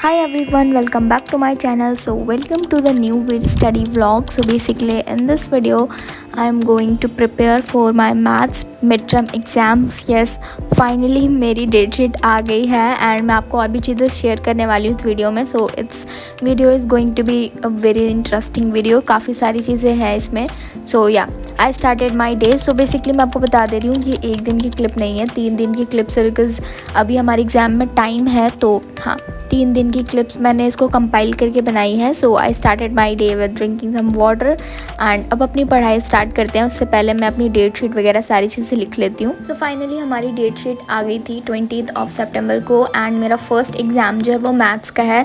Hi everyone, welcome back to my channel. So welcome to the new study vlog. So basically in this video I am going to prepare for my maths midterm exams. Yes, finally मेरी date sheet आ गई है and मैं आपको और भी चीज़ें share करने वाली हूँ इस वीडियो में. So its video is going to be a very interesting video. काफ़ी सारी चीज़ें हैं इसमें. So yeah I started my day. So basically मैं आपको बता दे रही हूँ ये एक दिन की क्लिप नहीं है, 3 दिन की क्लिप्स है बिकॉज़ अभी हमारे एग्ज़ाम में टाइम है. तो हाँ, 3 दिन की क्लिप्स मैंने इसको कंपाइल करके बनाई है. So I started my day with drinking some water and अब अपनी पढ़ाई स्टार्ट करते हैं. उससे पहले मैं अपनी डेट शीट वगैरह सारी चीज़ें लिख लेती हूँ. सो फाइनली हमारी डेट शीट आ गई थी 20 सितंबर को एंड मेरा फर्स्ट एग्ज़ाम जो है वो मैथ्स का है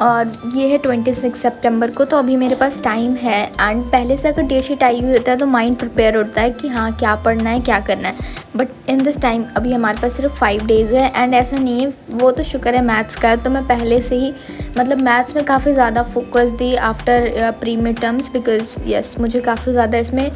और ये है 26 सितंबर को. तो अभी मेरे पास टाइम है एंड पहले से अगर डेट शीट आई हुई होता है तो माइंड प्रिपेयर होता है कि हाँ क्या पढ़ना है क्या करना है. बट इन दिस टाइम अभी हमारे पास सिर्फ 5 डेज़ है एंड ऐसा नहीं है, वो तो शुक्र है मैथ्स का है. तो मैं पहले से ही मतलब मैथ्स में काफ़ी ज़्यादा focus the after pre mid terms because yes मुझे काफ़ी ज़्यादा इसमें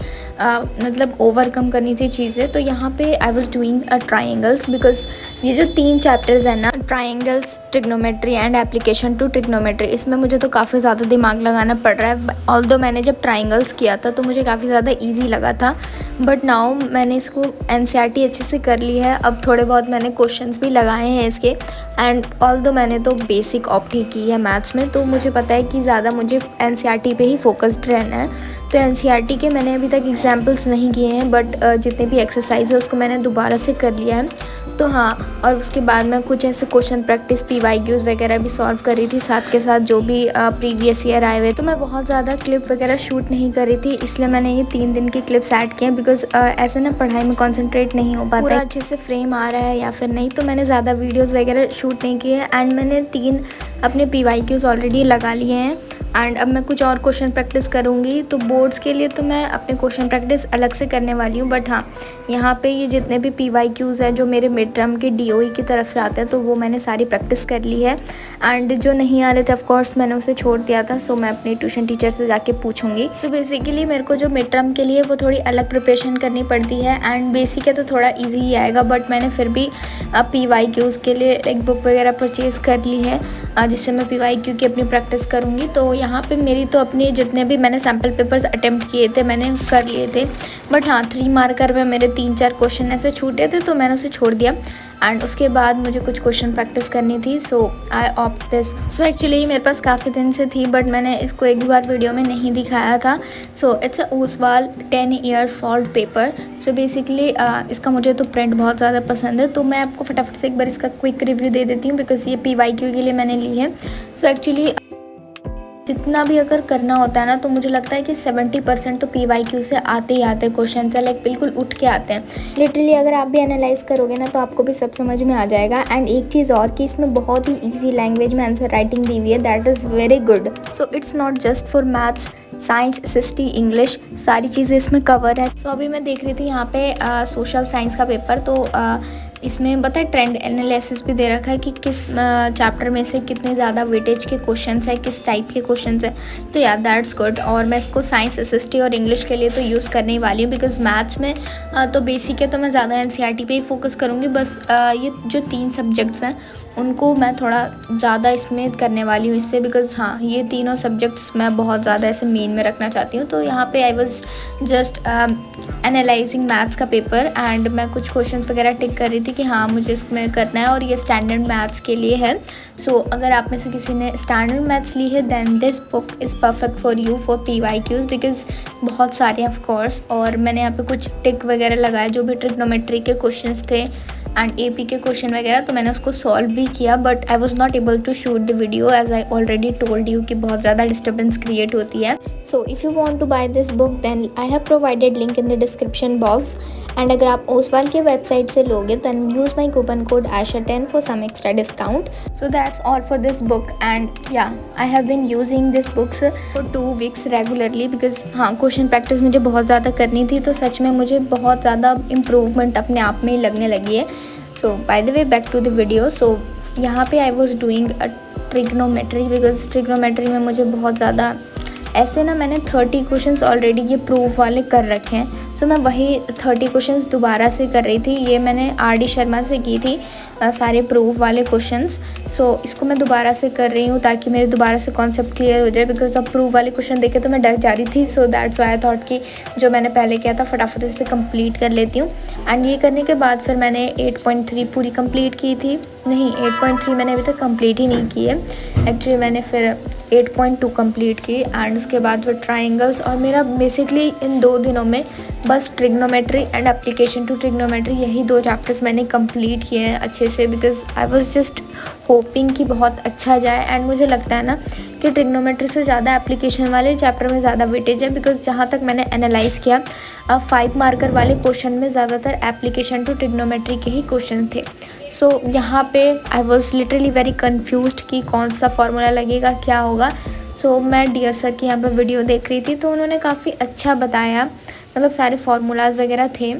मतलब ओवरकम करनी थी चीज़ें. तो यहाँ पे I was doing triangles because ये जो 3 चैप्टर्स हैं ना, triangles, trigonometry and application to trigonometry, इसमें मुझे तो काफ़ी ज़्यादा दिमाग लगाना पड़ रहा है. ऑल्दो मैंने जब ट्रायंगल्स किया था तो मुझे काफ़ी ज़्यादा ईजी लगा था बट नाउ मैंने इसको एनसीईआरटी अच्छे से कर ली है. अब थोड़े बहुत मैंने क्वेश्चंस भी लगाए हैं इसके एंड ऑल्दो मैंने तो बेसिक ऑप्ट ही की है मैथ्स में. तो मुझे पता है कि ज़्यादा मुझे एनसीईआरटी पे ही फोकस्ड रहना है. तो एनसीईआरटी के मैंने अभी तक एग्जाम्पल्स नहीं किए हैं बट जितने भी एक्सरसाइज है उसको मैंने दोबारा से कर लिया है. तो हाँ, और उसके बाद मैं कुछ ऐसे क्वेश्चन प्रैक्टिस पीवाईक्यूज़ वगैरह भी सॉल्व कर रही थी साथ के साथ जो भी प्रीवियस ईयर आए हुए. तो मैं बहुत ज़्यादा क्लिप वगैरह शूट नहीं कर रही थी इसलिए मैंने ये 3 दिन की क्लिप्स ऐड किए हैं बिकॉज ऐसे ना पढ़ाई में कॉन्सेंट्रेट नहीं हो पाता पूरा अच्छे से फ्रेम आ रहा है या फिर नहीं. तो मैंने ज़्यादा वीडियोज़ वगैरह शूट नहीं किए एंड मैंने 3 अपने पीवाईक्यूज़ ऑलरेडी लगा लिए हैं एंड अब मैं कुछ और क्वेश्चन प्रैक्टिस करूँगी. तो बोर्ड्स के लिए तो मैं अपने क्वेश्चन प्रैक्टिस अलग से करने वाली हूँ बट हाँ, यहाँ पे ये जितने भी पीवाईक्यूज़ हैं जो मेरे मिड टर्म के डीओई की तरफ से आते हैं तो वो मैंने सारी प्रैक्टिस कर ली है एंड जो नहीं आ रहे थे ऑफकोर्स मैंने उसे छोड़ दिया था. सो मैं अपने ट्यूशन टीचर से जाके पूछूंगी. सो बेसिकली मेरे को जो मिड टर्म के लिए वो थोड़ी अलग प्रिपरेशन करनी पड़ती है एंड बेसिक है तो थोड़ा ईजी ही आएगा बट मैंने फिर भी पीवाईक्यूज़ के लिए एक बुक वगैरह परचेज़ कर ली है जिससे मैं पीवाईक्यू की अपनी प्रैक्टिस करूँगी. तो यहाँ पे मेरी तो अपनी जितने भी मैंने सैम्पल पेपर्स अटेम्प्ट किए थे मैंने कर लिए थे बट हाँ 3 मार्कर में मेरे 3-4 क्वेश्चन ऐसे छूटे थे तो मैंने उसे छोड़ दिया एंड उसके बाद मुझे कुछ क्वेश्चन प्रैक्टिस करनी थी. So I opt this. So actually मेरे पास काफ़ी दिन से थी बट मैंने इसको एक भी बार वीडियो में नहीं दिखाया था. So it's a Oswal 10 years solved paper. So basically इसका मुझे तो प्रिंट बहुत ज़्यादा पसंद है तो मैं आपको फटाफट से एक बार इसका क्विक रिव्यू दे देती हूँ बिकॉज ये पीवाईक्यू के लिए मैंने ली है. सो एक्चुअली जितना भी अगर करना होता है ना तो मुझे लगता है कि 70% तो पीवाईक्यू से आते ही आते हैं क्वेश्चन से, लाइक बिल्कुल उठ के आते हैं लिटरली. अगर आप भी एनालाइज करोगे ना तो आपको भी सब समझ में आ जाएगा. एंड एक चीज़ और कि इसमें बहुत ही इजी लैंग्वेज में आंसर राइटिंग दी हुई है, that is very good. So it's not just for maths, science, SST, English, सारी चीज़ें इसमें कवर है. सो अभी मैं देख रही थी यहाँ पे सोशल साइंस का पेपर. तो इसमें पता है ट्रेंड एनालिसिस भी दे रखा है कि किस चैप्टर में से कितने ज़्यादा वेटेज के क्वेश्चंस है, किस टाइप के क्वेश्चंस है. तो यार दैट्स गुड. और मैं इसको साइंस, एसएसटी और इंग्लिश के लिए तो यूज़ करने वाली हूँ बिकॉज मैथ्स में तो बेसिक है तो मैं ज़्यादा एनसीईआरटी पे ही फोकस करूँगी. बस ये जो 3 सब्जेक्ट्स हैं उनको मैं थोड़ा ज़्यादा इसमें करने वाली हूँ इससे बिकॉज हाँ ये तीनों सब्जेक्ट्स मैं बहुत ज़्यादा ऐसे मेन में रखना चाहती हूँ. तो यहाँ पे I was just analysing maths का पेपर एंड मैं कुछ क्वेश्चंस वगैरह टिक कर रही थी कि हाँ मुझे इसमें करना है और ये स्टैंडर्ड मैथ्स के लिए है. सो अगर आप में से किसी ने स्टैंडर्ड मैथ्स ली है then this book is perfect for you for PYQs because बहुत सारे ऑफ कोर्स. और मैंने यहाँ पे कुछ टिक वगैरह लगाए जो भी ट्रिग्नोमेट्री के क्वेश्चंस थे एंड एपी के क्वेश्चन वगैरह, तो मैंने उसको सॉल्व भी किया but I was not able to shoot the video as I already told you कि बहुत ज़्यादा डिस्टर्बेंस क्रिएट होती है. So if you want to buy this book then I have provided link in the description box and अगर आप ओसवाल के website से लोगे then use my coupon code आयशा10 for some extra discount. So that's all for this book and yeah I have been using this books for 2 weeks regularly because हाँ question practice मुझे बहुत ज़्यादा करनी थी तो सच में मुझे बहुत ज़्यादा इम्प्रूवमेंट अपने आप में ही लगने लगी है. So by the way back to the video. So यहाँ पे I was doing a trigonometry because trigonometry में मुझे बहुत ज़्यादा ऐसे ना मैंने 30 क्वेश्चंस ऑलरेडी ये प्रूफ वाले कर रखे हैं। सो मैं वही 30 क्वेश्चंस दोबारा से कर रही थी। ये मैंने RD शर्मा से की थी सारे प्रूफ वाले क्वेश्चंस। सो इसको मैं दोबारा से कर रही हूँ ताकि मेरे दोबारा से कॉन्सेप्ट क्लियर हो जाए, बिकॉज अब प्रूफ वाले क्वेश्चन देखे तो मैं डर जा रही थी। So that's why I thought कि जो मैंने पहले किया था फटाफट से कंप्लीट कर लेती हूँ। एंड ये करने के बाद फिर मैंने 8.3 पूरी कंप्लीट की थी। नहीं, 8.3 मैंने अभी तक कंप्लीट ही नहीं की है एक्चुअली। मैंने फिर 8.2 कंप्लीट की एंड उसके बाद फिर ट्राइंगल्स। और मेरा बेसिकली इन 2 दिनों में बस trigonometry and application to trigonometry यही 2 चैप्टर्स मैंने कंप्लीट किए हैं अच्छे से, because I was just hoping कि बहुत अच्छा जाए। एंड मुझे लगता है ना कि ट्रिग्नोमेट्री से ज़्यादा एप्लीकेशन वाले चैप्टर में ज़्यादा वेटेज है, बिकॉज जहाँ तक मैंने एनालाइज़ किया 5 मार्कर वाले क्वेश्चन में ज़्यादातर एप्लीकेशन टू ट्रिग्नोमेट्री के ही क्वेश्चन थे। सो यहाँ पे I was literally very confused कि कौन सा फार्मूला लगेगा, क्या होगा। सो मैं डियर सर की यहाँ पे वीडियो देख रही थी तो उन्होंने काफ़ी अच्छा बताया, मतलब सारे फार्मूलाज वगैरह थे।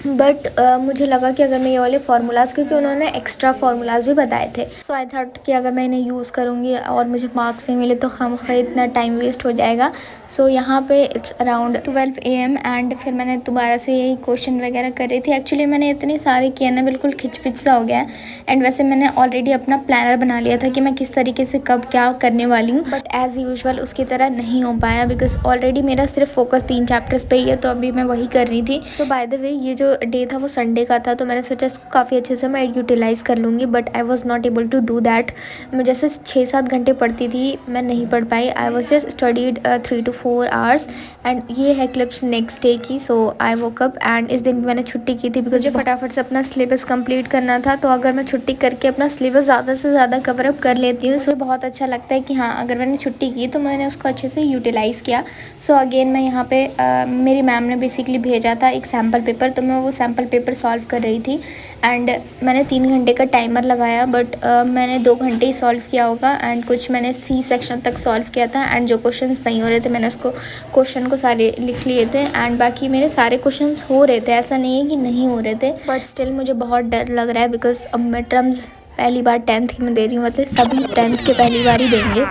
बट मुझे लगा कि अगर मैं ये वाले फार्मूलाज, क्योंकि उन्होंने एक्स्ट्रा फार्मूलाज भी बताए थे, सो आई थॉट कि अगर मैं इन्हें यूज़ करूँगी और मुझे मार्क्स नहीं मिले तो खामखा इतना टाइम वेस्ट हो जाएगा। सो यहाँ पे इट्स अराउंड 12 AM एंड फिर मैंने दोबारा से यही क्वेश्चन वगैरह कर रही थी। एक्चुअली मैंने इतने सारे किए ना, बिल्कुल खिचपिच सा हो गया है। एंड वैसे मैंने ऑलरेडी अपना प्लानर बना लिया था कि मैं किस तरीके से कब क्या करने वाली हूँ, बट एज़ यूजुअल उसकी तरह नहीं हो पाया, बिकॉज ऑलरेडी मेरा सिर्फ फोकस 3 चैप्टर्स पे ही है, तो अभी मैं वही कर रही थी। सो बाय द वे ये जो डे था वो संडे का था, तो मैंने सोचा इसको काफ़ी अच्छे से मैं यूटिलाइज़ कर लूँगी, but I was not able to do that. मैं जैसे 6-7 घंटे पढ़ती थी, मैं नहीं पढ़ पाई। I was just studied 3 to 4 hours. And ये है क्लिप्स नेक्स्ट डे की। सो आई वोक अप एंड इस दिन मैंने छुट्टी की थी बिकॉज मुझे फटाफट से अपना सिलेबस कंप्लीट करना था। तो अगर मैं छुट्टी करके अपना सिलेबस ज़्यादा से ज़्यादा कवर अप कर लेती हूँ, सो बहुत अच्छा लगता है कि हाँ, अगर मैंने छुट्टी की तो मैंने उसको अच्छे से यूटिलाइज़ किया। सो अगेन मैं यहाँ पे मेरी मैम ने बेसिकली भेजा था एक सैम्पल पेपर, तो मैं वो सैम्पल पेपर सॉल्व कर रही थी। एंड मैंने 3 घंटे का टाइमर लगाया, बट मैंने 2 घंटे ही सॉल्व किया होगा। एंड कुछ मैंने C सेक्शन तक सॉल्व किया था, एंड जो क्वेश्चंस नहीं हो रहे थे मैंने उसको क्वेश्चन को सारे लिख लिए थे। एंड बाकी मेरे सारे क्वेश्चंस हो रहे थे, ऐसा नहीं है कि नहीं हो रहे थे, बट स्टिल मुझे बहुत डर लग रहा है बिकॉज अब मिड टर्म्स पहली बार 10th की मैं दे रही हूँ, मतलब सभी 10th के पहली बार ही देंगे।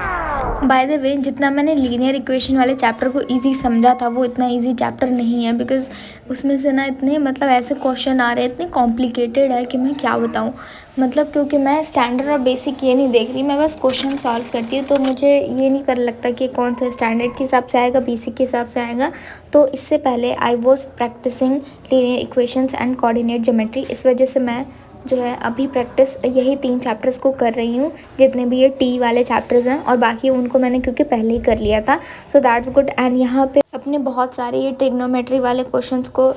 बाय द वे, जितना मैंने लीनियर इक्वेशन वाले चैप्टर को इजी समझा था वो इतना इजी चैप्टर नहीं है, बिकॉज उसमें से ना इतने मतलब ऐसे क्वेश्चन आ रहे हैं, इतने कॉम्प्लिकेटेड है कि मैं क्या बताऊँ। मतलब क्योंकि मैं स्टैंडर्ड और बेसिक ये नहीं देख रही, मैं बस क्वेश्चन सॉल्व करती हूँ, तो मुझे ये नहीं पता लगता कि कौन सा स्टैंडर्ड के हिसाब से आएगा, बेसिक के हिसाब से आएगा। तो इससे पहले I was practising linear equations and coordinate geometry. इस वजह से मैं जो है अभी प्रैक्टिस यही 3 चैप्टर्स को कर रही हूँ, जितने भी ये T वाले चैप्टर्स हैं, और बाकी उनको मैंने क्योंकि पहले ही कर लिया था। So that's good. एंड यहाँ पे अपने बहुत सारे ये ट्रिग्नोमेट्री वाले क्वेश्चंस को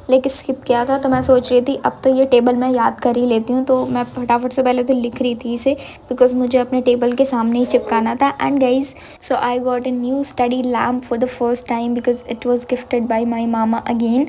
लेके स्किप किया था, तो मैं सोच रही थी अब तो ये टेबल मैं याद कर ही लेती हूँ, तो मैं फटाफट से पहले तो लिख रही थी इसे, बिकॉज मुझे अपने टेबल के सामने ही चिपकाना था। And guys, so I got a new study lamp for the first time because it was gifted by my mama again.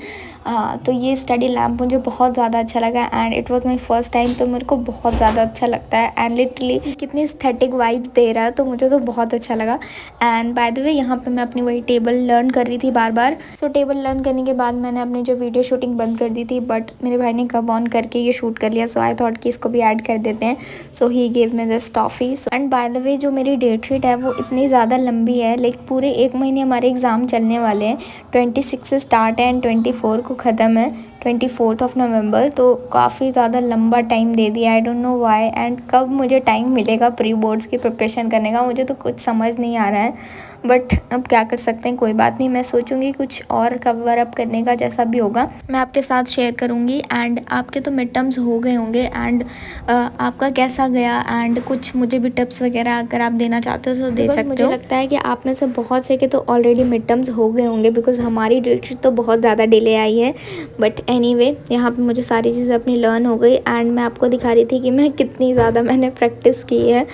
तो ये स्टडी लैम्प मुझे बहुत ज़्यादा अच्छा लगा and it was my first time, तो मेरे को बहुत ज़्यादा अच्छा लगता है। एंड लिटरली कितनी एस्थेटिक वाइब दे रहा है, तो मुझे तो बहुत अच्छा लगा। एंड बाय द वे, यहाँ पे मैं अपनी वही टेबल लर्न कर रही थी बार बार। सो टेबल लर्न करने के बाद मैंने अपनी जो वीडियो शूटिंग बंद कर दी थी, बट मेरे भाई ने कब ऑन करके ये शूट कर लिया, सो आई थॉट कि इसको भी ऐड कर देते हैं। So he give me this toffee. And by the way, जो मेरी डेट शीट है वो इतनी ज़्यादा लंबी है, लाइक पूरे 1 महीने हमारे एग्ज़ाम चलने वाले हैं। 26 से स्टार्ट है एंड 24 को ख़त्म है, 24 नवंबर। तो काफ़ी ज़्यादा लंबा टाइम दे दिया, I don't know why. And कब मुझे टाइम मिलेगा प्री बोर्ड्स की प्रिपरेशन करने का, मुझे तो कुछ समझ नहीं आ रहा है। बट अब क्या कर सकते हैं, कोई बात नहीं, मैं सोचूंगी कुछ और कवर अप करने का, जैसा भी होगा मैं आपके साथ शेयर करूंगी। एंड आपके तो मिड टर्म्स हो गए होंगे, एंड आपका कैसा गया, एंड कुछ मुझे भी टिप्स वगैरह अगर आप देना चाहते हो तो दे सकते हो। मुझे लगता है कि आप में से बहुत से के तो ऑलरेडी मिड टर्म्स हो गए होंगे, बिकॉज हमारी डेट शीट तो बहुत ज़्यादा डिले आई है। बट एनीवे, यहाँ पे मुझे सारी चीज़ें अपनी लर्न हो गई एंड मैं आपको दिखा रही थी कि मैं कितनी ज़्यादा मैंने प्रैक्टिस की है।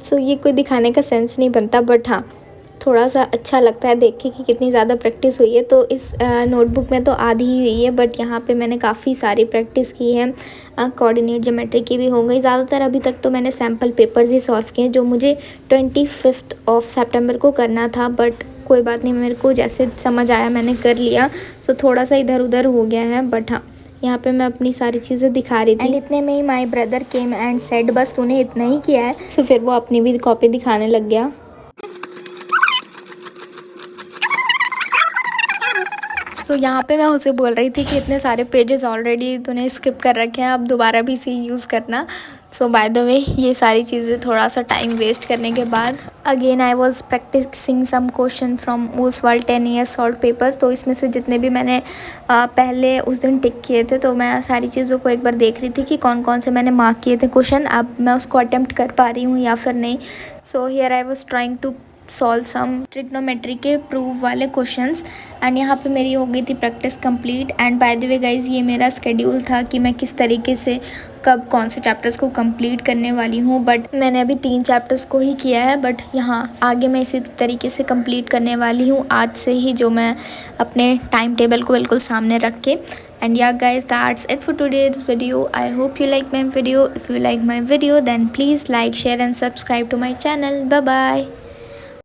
सो ये कोई दिखाने का सेंस नहीं बनता, बट हाँ, थोड़ा सा अच्छा लगता है देख के कि कितनी ज़्यादा प्रैक्टिस हुई है। तो इस नोटबुक में तो आधी ही हुई है, बट यहाँ पे मैंने काफ़ी सारी प्रैक्टिस की है। कोऑर्डिनेट ज्योमेट्री की भी हो गई ज़्यादातर। अभी तक तो मैंने सैम्पल पेपर्स ही सॉल्व किए, जो मुझे 25 सितंबर को करना था, बट कोई बात नहीं, मेरे को जैसे समझ आया मैंने कर लिया। तो थोड़ा सा इधर उधर हो गया है, बट हाँ, यहाँ पे मैं अपनी सारी चीज़ें दिखा रही थी। एंड इतने में ही my brother came and said बस तूने इतना ही किया है। सो फिर वो अपनी भी कॉपी दिखाने लग गया। सो यहाँ पे मैं उसे बोल रही थी कि इतने सारे पेजेस ऑलरेडी तूने स्किप कर रखे हैं, अब दोबारा भी इसे यूज़ करना। सो बाय द वे ये सारी चीज़ें थोड़ा सा टाइम वेस्ट करने के बाद again I was practising some question from Oswaal 10 years solve papers. तो इसमें से जितने भी मैंने पहले उस दिन टिक किए थे, तो मैं सारी चीज़ों को एक बार देख रही थी कि कौन कौन से मैंने मार्क किए थे क्वेश्चन, अब मैं उसको अटेम्प्ट कर पा रही हूँ या फिर नहीं। So here I was trying to solve some trigonometry के प्रूव वाले क्वेश्चंस एंड यहाँ पे मेरी हो गई थी practice complete. And by the way guys ये मेरा स्केड्यूल था कि मैं किस तरीके से कब कौन से चैप्टर्स को कंप्लीट करने वाली हूँ, बट मैंने अभी 3 चैप्टर्स को ही किया है, बट यहाँ आगे मैं इसी तरीके से कंप्लीट करने वाली हूँ आज से ही, जो मैं अपने टाइम टेबल को बिल्कुल सामने रख के। And yeah guys, that's it for today's video. I hope you like my video. If you like my video, then please like, share and subscribe to my channel. Bye bye.